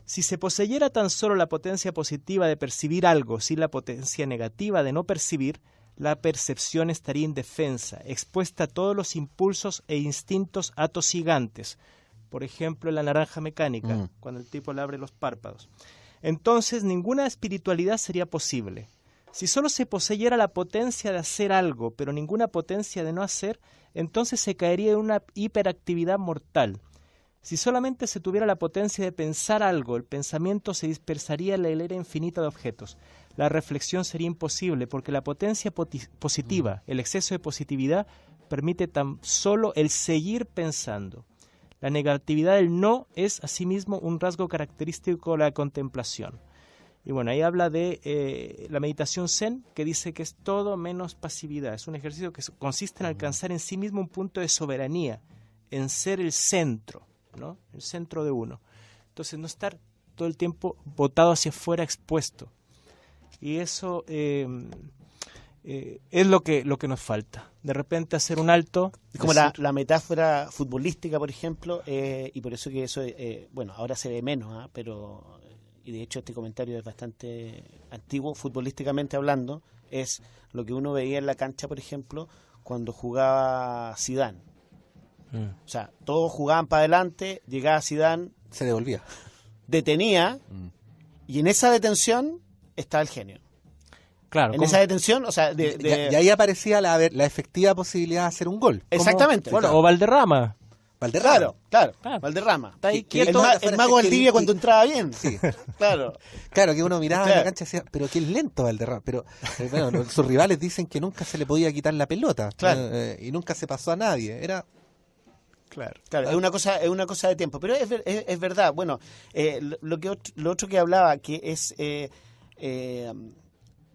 Si se poseyera tan solo la potencia positiva de percibir algo sin la potencia negativa de no percibir, la percepción estaría indefensa, expuesta a todos los impulsos e instintos atosigantes. Por ejemplo, en la naranja mecánica, cuando el tipo le abre los párpados. Entonces, ninguna espiritualidad sería posible. Si solo se poseyera la potencia de hacer algo, pero ninguna potencia de no hacer, entonces se caería en una hiperactividad mortal. Si solamente se tuviera la potencia de pensar algo, el pensamiento se dispersaría en la hilera infinita de objetos. La reflexión sería imposible porque la potencia positiva, el exceso de positividad, permite tan solo el seguir pensando. La negatividad del no es asimismo un rasgo característico de la contemplación. Y bueno, ahí habla de la meditación zen, que dice que es todo menos pasividad. Es un ejercicio que consiste en alcanzar en sí mismo un punto de soberanía, en ser el centro, ¿no? El centro de uno. Entonces no estar todo el tiempo botado hacia afuera, expuesto. Y eso es lo que nos falta. De repente hacer un alto. Es como la metáfora futbolística, por ejemplo, y por eso que eso, bueno, ahora se ve menos, pero, y de hecho este comentario es bastante antiguo, futbolísticamente hablando, es lo que uno veía en la cancha, por ejemplo, cuando jugaba Zidane. O sea, todos jugaban para adelante, llegaba Zidane, se devolvía, detenía, y en esa detención estaba el genio. Claro, en esa detención, o sea, y ahí aparecía la efectiva posibilidad de hacer un gol. Exactamente. Bueno, o Valderrama. Claro, Valderrama. Está ahí el mago Valdivia cuando entraba bien. Sí. Claro, que uno miraba en la cancha y decía, pero qué lento Valderrama. Pero bueno, sus rivales dicen que nunca se le podía quitar la pelota. Claro. Y nunca se pasó a nadie. Era... Claro, es una cosa de tiempo, pero es verdad. Bueno, lo otro que hablaba, que es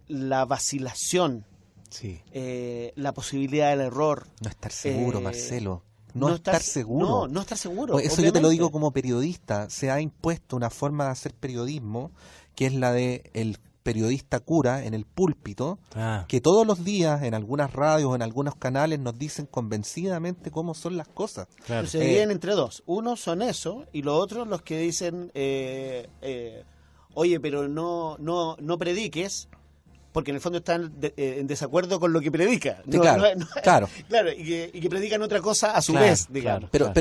la vacilación, la posibilidad del error. No estar seguro, Marcelo. No estar seguro. No estar seguro. Eso obviamente. Yo te lo digo como periodista. Se ha impuesto una forma de hacer periodismo que es la de el periodista cura en el púlpito, que todos los días en algunas radios o en algunos canales nos dicen convencidamente cómo son las cosas. Claro. Se dividen entre dos. Uno son eso y los otros los que dicen oye, pero no prediques, porque en el fondo están en desacuerdo con lo que predica. Claro. Claro, y que predican otra cosa a su vez, digamos. Pero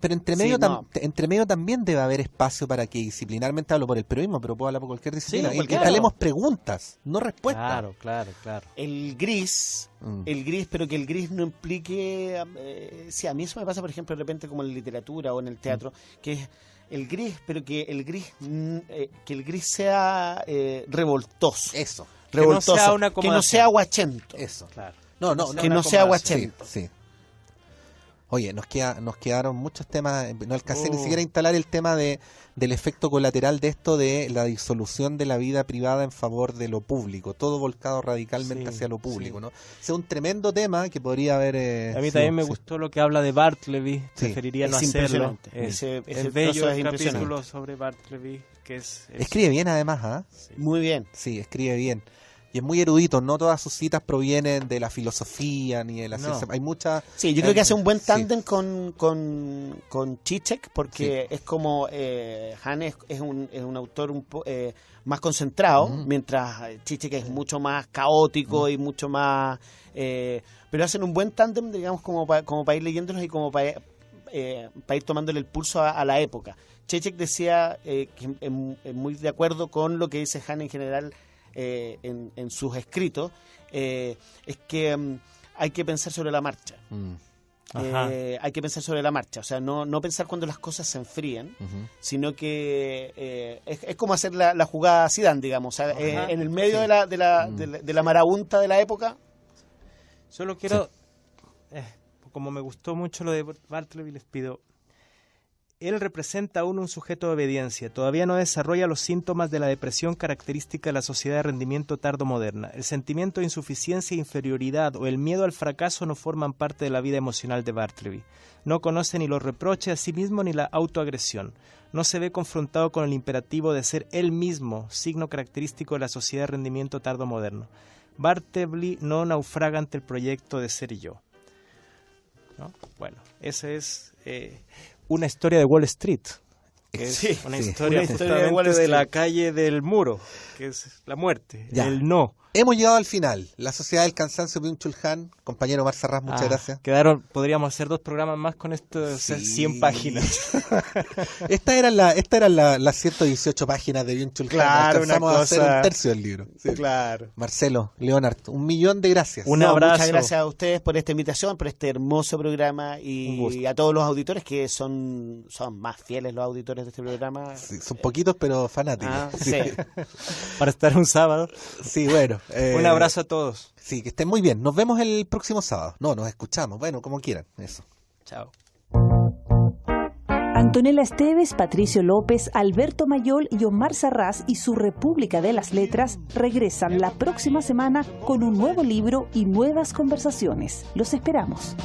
entre medio también debe haber espacio para que disciplinarmente, hablo por el periodismo, pero puedo hablar por cualquier disciplina, instalemos preguntas, no respuestas. Claro. El gris, pero que el gris no implique... sí, a mí eso me pasa, por ejemplo, de repente como en literatura o en el teatro, que es el gris, pero que el gris sea revoltoso. Eso. Revoltoso, que no sea aguachento. Eso. Claro. Que no sea aguachento. Sí. Oye, nos quedaron muchos temas, no alcancé ni siquiera a instalar el tema del efecto colateral de esto, de la disolución de la vida privada en favor de lo público, todo volcado radicalmente hacia lo público, ¿no? Es un tremendo tema que podría haber... a mí también me gustó lo que habla de Bartleby, preferiría no hacerlo. Es bello el capítulo sobre Bartleby, que es... Escribe bien además, Muy bien. Sí, escribe bien. y es muy erudito. No todas sus citas provienen de la filosofía ni de la ciencia. Hay muchas. Sí, yo creo que hace un buen tándem con Zizek, porque es como Han es un autor más concentrado, mientras Zizek es mucho más caótico y mucho más... pero hacen un buen tándem, digamos, como para ir leyéndolos y como para ir tomándole el pulso a la época. Zizek decía que es muy de acuerdo con lo que dice Han en general en sus escritos, es que hay que pensar sobre la marcha. Hay que pensar sobre la marcha, o sea, no pensar cuando las cosas se enfríen, sino que es como hacer la jugada Zidane, digamos, o sea, en el medio de la marabunta de la época. Solo quiero, como me gustó mucho lo de Bartleby, les pido, él representa aún un sujeto de obediencia, todavía no desarrolla los síntomas de la depresión característica de la sociedad de rendimiento tardomoderna. El sentimiento de insuficiencia e inferioridad o el miedo al fracaso no forman parte de la vida emocional de Bartleby. No conoce ni los reproches a sí mismo ni la autoagresión. No se ve confrontado con el imperativo de ser él mismo, signo característico de la sociedad de rendimiento tardomoderno. Bartleby no naufraga ante el proyecto de ser yo. ¿No? Bueno, ese es... una historia de Wall Street, que es una historia de la calle del muro, que es la muerte, el no. Hemos llegado al final. La Sociedad del Cansancio de Byung-Chul Han. Compañero Omar Sarraz, muchas gracias. Podríamos hacer 2 programas más con estas 100 páginas. Estas eran las 118 páginas de Byung-Chul Han. Claro, alcanzamos a hacer un tercio del libro. Sí. Claro. Marcelo, Leonard, 1.000.000 de gracias. Un abrazo. Muchas gracias a ustedes por esta invitación, por este hermoso programa y a todos los auditores que son más fieles los auditores de este programa. Sí, son poquitos pero fanáticos. Sí. Para estar un sábado. Sí, bueno. Un abrazo a todos. Sí, que estén muy bien. Nos vemos el próximo sábado. No, nos escuchamos. Bueno, como quieran. Eso. Chao. Antonella Esteves, Patricio López, Alberto Mayol y Omar Sarraz y su República de las Letras regresan la próxima semana con un nuevo libro y nuevas conversaciones. Los esperamos.